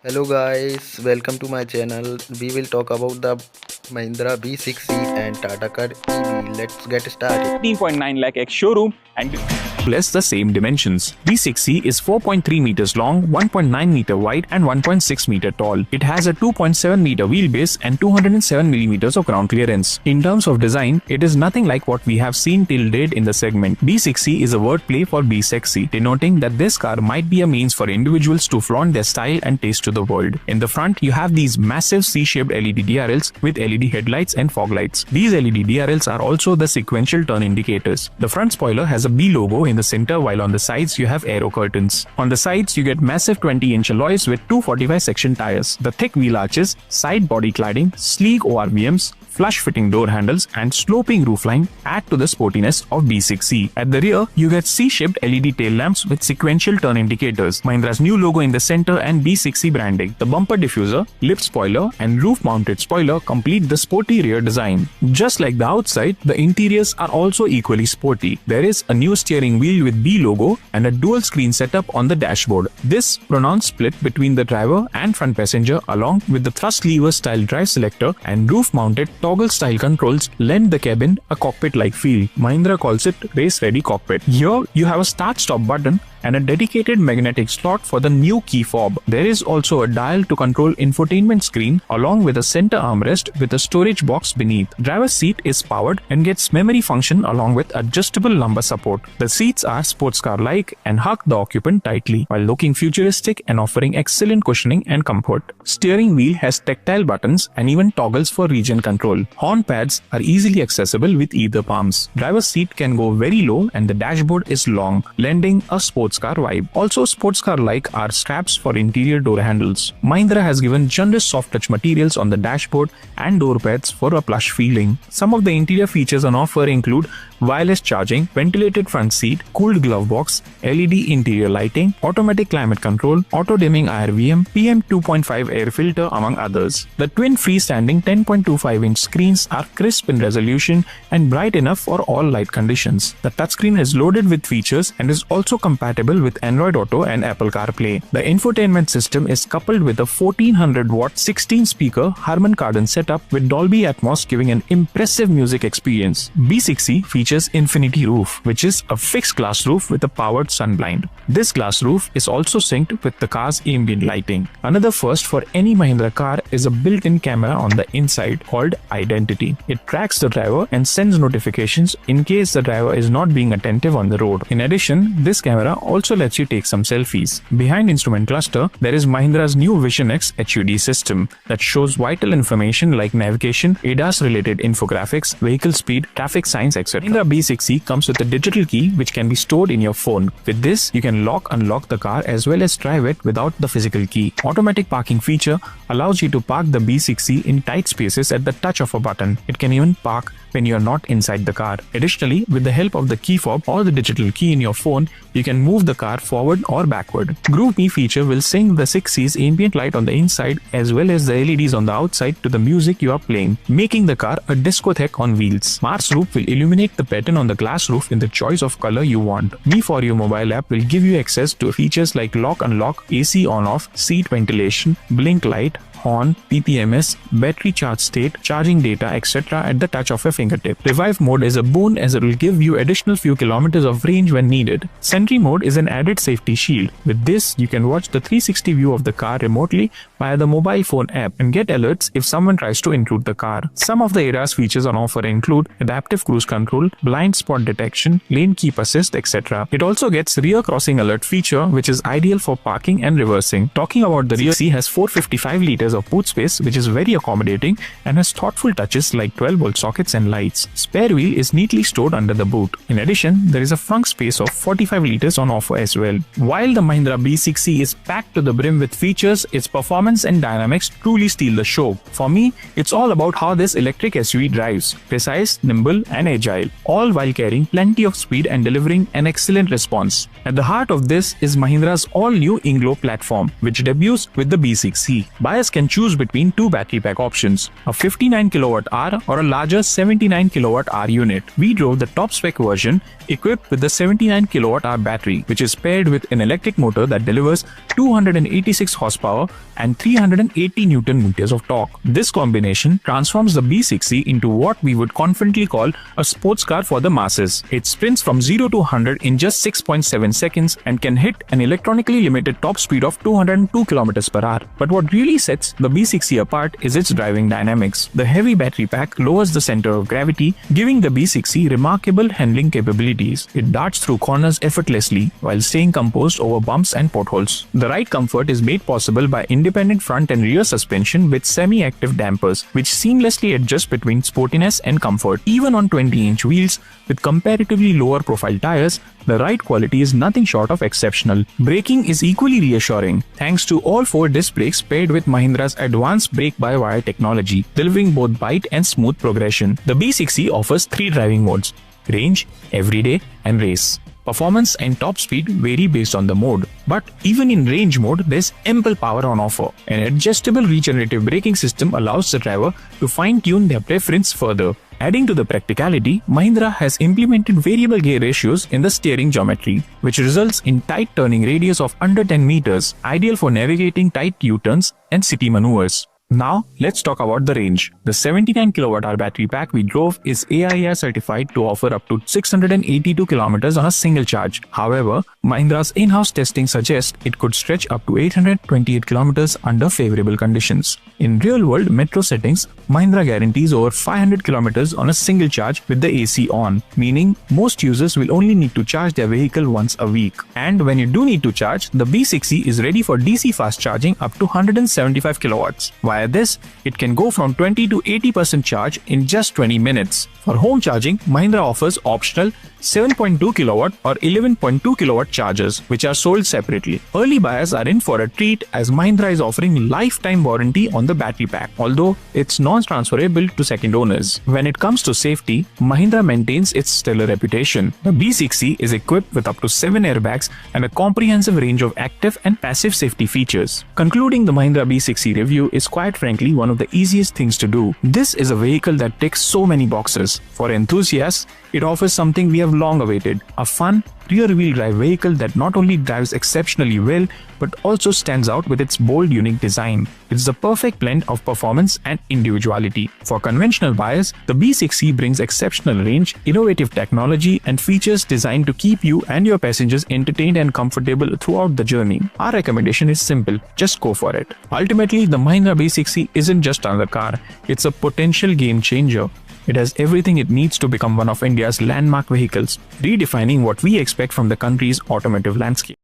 Hello guys, welcome to my channel. We will talk about the Mahindra BE6E and Tata EV. Let's get started. 15.9 lakh X showroom and less the same dimensions. B6C is 4.3 meters long, 1.9 meter wide and 1.6 meter tall. It has a 2.7 meter wheelbase and 207 millimeters of ground clearance. In terms of design, it is nothing like what we have seen till date in the segment. B6C is a wordplay for Be Sexy, denoting that this car might be a means for individuals to flaunt their style and taste to the world. In the front, you have these massive C-shaped LED DRLs with LED headlights and fog lights. These LED DRLs are also the sequential turn indicators. The front spoiler has a B logo in the center, while on the sides you have aero curtains. On the sides you get massive 20-inch alloys with 245 section tires. The thick wheel arches, side body cladding, sleek ORVMs, flush-fitting door handles and sloping roofline add to the sportiness of B6E. At the rear, you get C-shaped LED tail lamps with sequential turn indicators, Mahindra's new logo in the center and B6E branding. The bumper diffuser, lip spoiler and roof-mounted spoiler complete the sporty rear design. Just like the outside, the interiors are also equally sporty. There is a new steering wheel with B logo and a dual screen setup on the dashboard. This pronounced split between the driver and front passenger along with the thrust lever style drive selector and roof-mounted toggle style controls lend the cabin a cockpit-like feel. Mahindra calls it race-ready cockpit. Here you have a start-stop button and a dedicated magnetic slot for the new key fob. There is also a dial to control infotainment screen along with a center armrest with a storage box beneath. Driver's seat is powered and gets memory function along with adjustable lumbar support. The seats are sports car-like and hug the occupant tightly while looking futuristic and offering excellent cushioning and comfort. Steering wheel has tactile buttons and even toggles for region control. Horn pads are easily accessible with either palms. Driver's seat can go very low and the dashboard is long, lending a sports car vibe. Also sports car-like are straps for interior door handles. Mahindra has given generous soft touch materials on the dashboard and door pads for a plush feeling. Some of the interior features on offer include wireless charging, ventilated front seat, cooled glove box, LED interior lighting, automatic climate control, auto-dimming IRVM, PM 2.5 air filter among others. The twin freestanding 10.25-inch screens are crisp in resolution and bright enough for all light conditions. The touchscreen is loaded with features and is also compatible with Android Auto and Apple CarPlay. The infotainment system is coupled with a 1400-watt 16-speaker Harman Kardon setup with Dolby Atmos giving an impressive music experience. B6E features Infinity Roof, which is a fixed glass roof with a powered sunblind. This glass roof is also synced with the car's ambient lighting. Another first for any Mahindra car is a built-in camera on the inside called Identity. It tracks the driver and sends notifications in case the driver is not being attentive on the road. In addition, this camera also lets you take some selfies. Behind instrument cluster, there is Mahindra's new Vision X HUD system that shows vital information like navigation, ADAS-related infographics, vehicle speed, traffic signs, etc. Mahindra B6E comes with a digital key which can be stored in your phone. With this, you can unlock the car as well as drive it without the physical key. Automatic parking feature allows you to park the B6E in tight spaces at the touch of a button. It can even park when you are not inside the car. Additionally, with the help of the key fob or the digital key in your phone, you can move the car forward or backward. Groove Me feature will sync the 6C's ambient light on the inside as well as the LEDs on the outside to the music you are playing, making the car a discotheque on wheels. Mars Roof will illuminate the pattern on the glass roof in the choice of color you want. Me For You mobile app will give you access to features like lock unlock, AC on off, seat ventilation, blink light, horn, PPMS, battery charge state, charging data, etc. at the touch of a fingertip. Revive mode is a boon as it will give you additional few kilometers of range when needed. Sentry mode is an added safety shield. With this, you can watch the 360 view of the car remotely via the mobile phone app and get alerts if someone tries to intrude the car. Some of the ADAS features on offer include adaptive cruise control, blind spot detection, lane keep assist, etc. It also gets rear crossing alert feature, which is ideal for parking and reversing. Talking about the rear, C has 455 liters of boot space, which is very accommodating and has thoughtful touches like 12-volt sockets and lights. Spare wheel is neatly stored under the boot. In addition, there is a frunk space of 45 liters on offer as well. While the Mahindra B6E is packed to the brim with features, its performance and dynamics truly steal the show. For me, it's all about how this electric SUV drives, precise, nimble and agile, all while carrying plenty of speed and delivering an excellent response. At the heart of this is Mahindra's all-new Inglow platform, which debuts with the B6E. Bias can choose between two battery pack options, a 59 kWh or a larger 79 kWh unit. We drove the top spec version equipped with the 79 kWh battery, which is paired with an electric motor that delivers 286 horsepower and 380 Newton meters of torque. This combination transforms the B6E into what we would confidently call a sports car for the masses. It sprints from 0 to 100 in just 6.7 seconds and can hit an electronically limited top speed of 202 km per hour. But what really sets the B6E apart is its driving dynamics. The heavy battery pack lowers the center of gravity, giving the B6E remarkable handling capabilities. It darts through corners effortlessly while staying composed over bumps and potholes. The ride comfort is made possible by independent front and rear suspension with semi-active dampers, which seamlessly adjust between sportiness and comfort. Even on 20-inch wheels with comparatively lower profile tires, the ride quality is nothing short of exceptional. Braking is equally reassuring thanks to all 4 disc brakes paired with Mahindra's advanced brake-by-wire technology, delivering both bite and smooth progression. The B6E offers 3 driving modes: range, everyday, and race. Performance and top speed vary based on the mode, but even in range mode, there's ample power on offer. An adjustable regenerative braking system allows the driver to fine-tune their preference further. Adding to the practicality, Mahindra has implemented variable gear ratios in the steering geometry, which results in tight turning radius of under 10 meters, ideal for navigating tight U-turns and city maneuvers. Now, let's talk about the range. The 79 kWh battery pack we drove is AIR certified to offer up to 682 km on a single charge. However, Mahindra's in-house testing suggests it could stretch up to 828 km under favorable conditions. In real-world metro settings, Mahindra guarantees over 500 km on a single charge with the AC on, meaning most users will only need to charge their vehicle once a week. And when you do need to charge, the B6E is ready for DC fast charging up to 175 kW. Via this, it can go from 20 to 80% charge in just 20 minutes. For home charging, Mahindra offers optional 7.2 kW or 11.2 kW chargers, which are sold separately. Early buyers are in for a treat as Mahindra is offering lifetime warranty on the battery pack, although it's non-transferable to second owners. When it comes to safety, Mahindra maintains its stellar reputation. The B6E is equipped with up to 7 airbags and a comprehensive range of active and passive safety features. Concluding the Mahindra B6E review is quite frankly one of the easiest things to do. This is a vehicle that ticks so many boxes. For enthusiasts, it offers something we have long awaited: a fun, rear-wheel drive vehicle that not only drives exceptionally well, but also stands out with its bold, unique design. It's the perfect blend of performance and individuality. For conventional buyers, the B6E brings exceptional range, innovative technology, and features designed to keep you and your passengers entertained and comfortable throughout the journey. Our recommendation is simple: just go for it. Ultimately, the Mahindra B6E isn't just another car, it's a potential game changer. It has everything it needs to become one of India's landmark vehicles, redefining what we expect from the country's automotive landscape.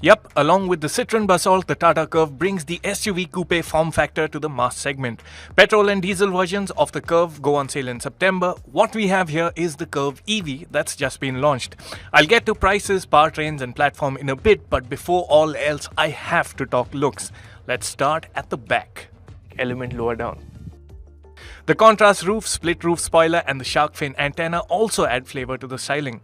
Yep, along with the Citroën Basalt, the Tata Curvv brings the SUV coupe form factor to the mass segment. Petrol and diesel versions of the Curvv go on sale in September. What we have here is the Curvv EV that's just been launched. I'll get to prices, powertrains and platform in a bit, but before all else, I have to talk looks. Let's start at the back. Element lower down. The contrast roof, split roof spoiler and the shark fin antenna also add flavor to the styling.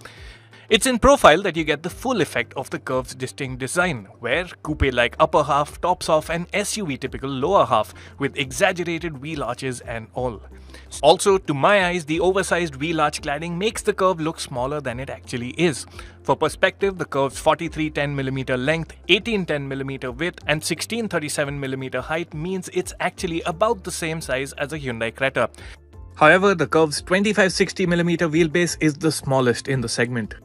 It's in profile that you get the full effect of the Curvv's distinct design, where coupe-like upper half tops off an SUV-typical lower half with exaggerated wheel arches and all. Also, to my eyes, the oversized wheel arch cladding makes the Curvv look smaller than it actually is. For perspective, the Curvv's 4310mm length, 1810mm width and 1637mm height means it's actually about the same size as a Hyundai Creta. However, the Curvv's 2560mm wheelbase is the smallest in the segment.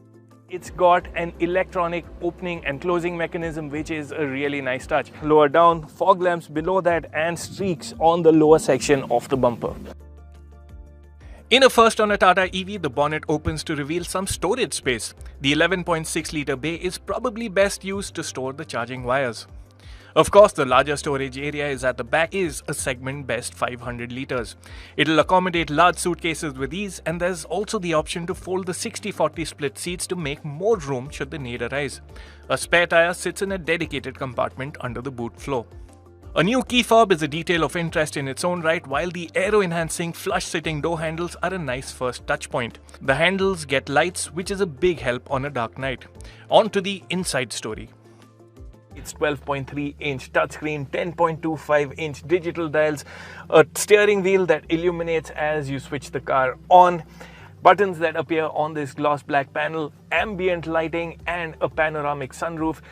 It's got an electronic opening and closing mechanism, which is a really nice touch. Lower down, fog lamps below that and streaks on the lower section of the bumper. In a first on a Tata EV, the bonnet opens to reveal some storage space. The 11.6-litre bay is probably best used to store the charging wires. Of course, the larger storage area is at the back is a segment best 500 litres. It'll accommodate large suitcases with ease, and there's also the option to fold the 60-40 split seats to make more room should the need arise. A spare tyre sits in a dedicated compartment under the boot floor. A new key fob is a detail of interest in its own right, while the aero-enhancing flush-sitting door handles are a nice first touch point. The handles get lights, which is a big help on a dark night. On to the inside story. It's 12.3-inch touchscreen, 10.25-inch digital dials, a steering wheel that illuminates as you switch the car on, buttons that appear on this gloss black panel, ambient lighting, and a panoramic sunroof.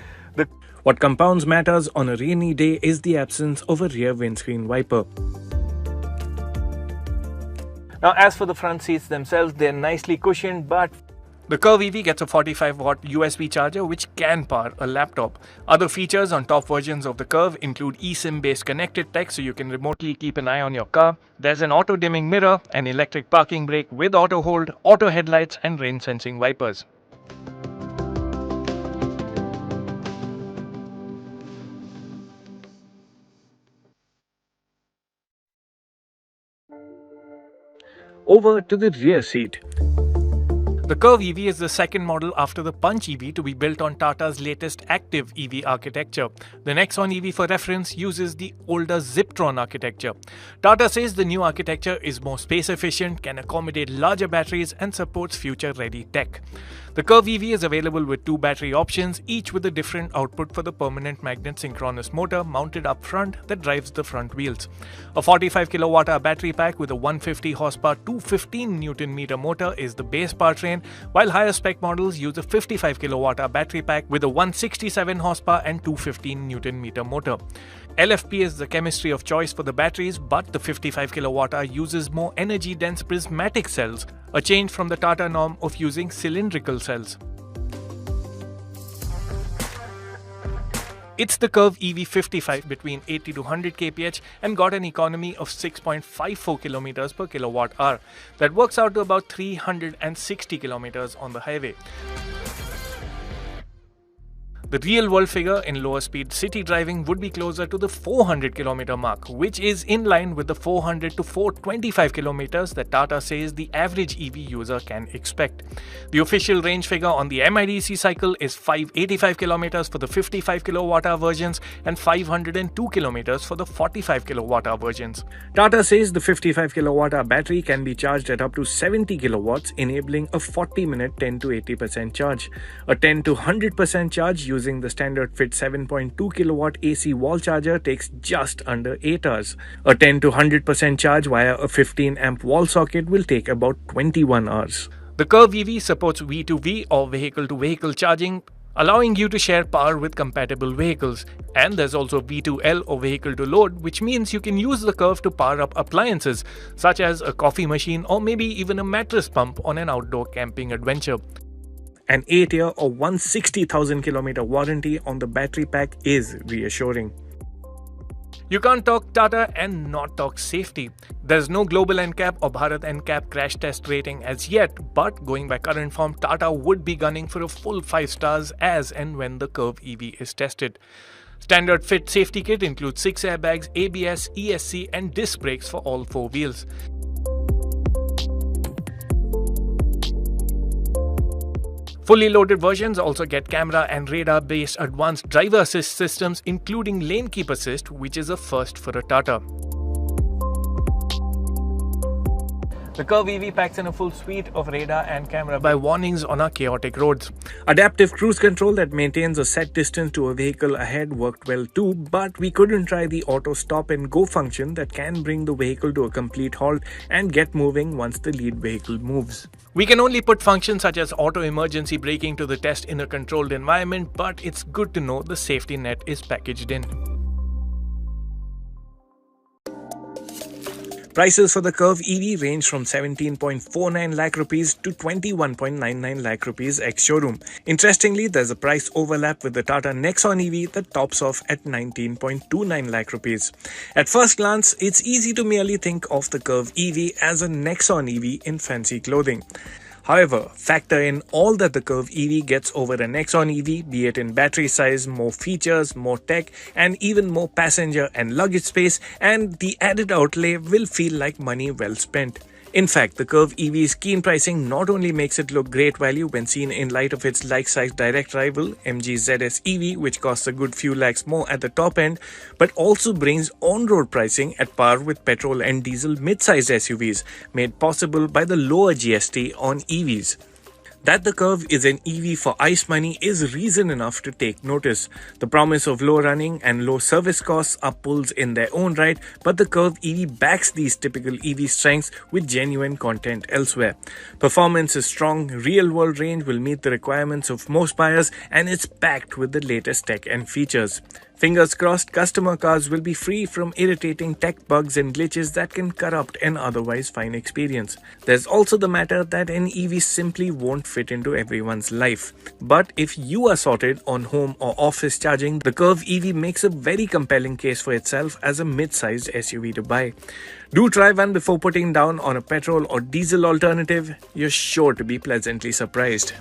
What compounds matters on a rainy day is the absence of a rear windscreen wiper. Now, as for the front seats themselves, they're nicely cushioned, but the Curvv EV gets a 45-watt USB charger which can power a laptop. Other features on top versions of the Curvv include eSIM-based connected tech, so you can remotely keep an eye on your car. There's an auto-dimming mirror, an electric parking brake with auto hold, auto headlights, and rain-sensing wipers. Over to the rear seat. The Curvv EV is the second model after the Punch EV to be built on Tata's latest active EV architecture. The Nexon EV, for reference, uses the older Ziptron architecture. Tata says the new architecture is more space efficient, can accommodate larger batteries, and supports future-ready tech. The Curvv EV is available with two battery options, each with a different output for the permanent magnet synchronous motor mounted up front that drives the front wheels. A 45 kWh battery pack with a 150 horsepower 215 Nm motor is the base powertrain, while higher spec models use a 55 kWh battery pack with a 167 horsepower and 215 Nm motor. LFP is the chemistry of choice for the batteries, but the 55 kWh uses more energy-dense prismatic cells, a change from the Tata norm of using cylindrical cells. It's the Curvv EV55 between 80 to 100 kph and got an economy of 6.54 km per kilowatt hour. That works out to about 360 km on the highway. The real-world figure in lower-speed city driving would be closer to the 400 km mark, which is in line with the 400 to 425 km that Tata says the average EV user can expect. The official range figure on the MIDC cycle is 585 km for the 55 kWh versions and 502 km for the 45 kWh versions. Tata says the 55 kWh battery can be charged at up to 70 kilowatts, enabling a 40-minute 10 to 80% charge. A 10 to 100% charge using the standard fit 7.2 kilowatt AC wall charger takes just under 8 hours. A 10 to 100% charge via a 15 amp wall socket will take about 21 hours. The Curvv EV supports V2V or vehicle to vehicle charging, allowing you to share power with compatible vehicles. And there's also V2L or vehicle to load, which means you can use the Curvv to power up appliances such as a coffee machine or maybe even a mattress pump on an outdoor camping adventure. An 8-year or 160,000 km warranty on the battery pack is reassuring. You can't talk Tata and not talk safety. There's no global NCAP or Bharat NCAP crash test rating as yet, but going by current form, Tata would be gunning for a full 5 stars as and when the Curvv EV is tested. Standard fit safety kit includes 6 airbags, ABS, ESC and disc brakes for all 4 wheels. Fully loaded versions also get camera and radar-based advanced driver assist systems, including lane keep assist, which is a first for a Tata. The Curvv EV packs in a full suite of radar and camera by warnings on our chaotic roads. Adaptive cruise control that maintains a set distance to a vehicle ahead worked well too, but we couldn't try the auto stop and go function that can bring the vehicle to a complete halt and get moving once the lead vehicle moves. We can only put functions such as auto emergency braking to the test in a controlled environment, but it's good to know the safety net is packaged in. Prices for the Curvv EV range from 17.49 lakh rupees to 21.99 lakh rupees ex-showroom. Interestingly, there's a price overlap with the Tata Nexon EV that tops off at 19.29 lakh rupees. At first glance, it's easy to merely think of the Curvv EV as a Nexon EV in fancy clothing. However, factor in all that the Curvv EV gets over a Nexon EV, be it in battery size, more features, more tech, and even more passenger and luggage space, and the added outlay will feel like money well spent. In fact, the Curvv EV's keen pricing not only makes it look great value when seen in light of its like-sized direct rival MG ZS EV, which costs a good few lakhs more at the top end, but also brings on-road pricing at par with petrol and diesel mid-sized SUVs, made possible by the lower GST on EVs. That the Curvv is an EV for ICE money is reason enough to take notice. The promise of low running and low service costs are pulls in their own right, but the Curvv EV backs these typical EV strengths with genuine content elsewhere. Performance is strong, real-world range will meet the requirements of most buyers, and it's packed with the latest tech and features. Fingers crossed, customer cars will be free from irritating tech bugs and glitches that can corrupt an otherwise fine experience. There's also the matter that an EV simply won't fit into everyone's life. But if you are sorted on home or office charging, the Curvv EV makes a very compelling case for itself as a mid-sized SUV to buy. Do try one before putting down on a petrol or diesel alternative. You're sure to be pleasantly surprised.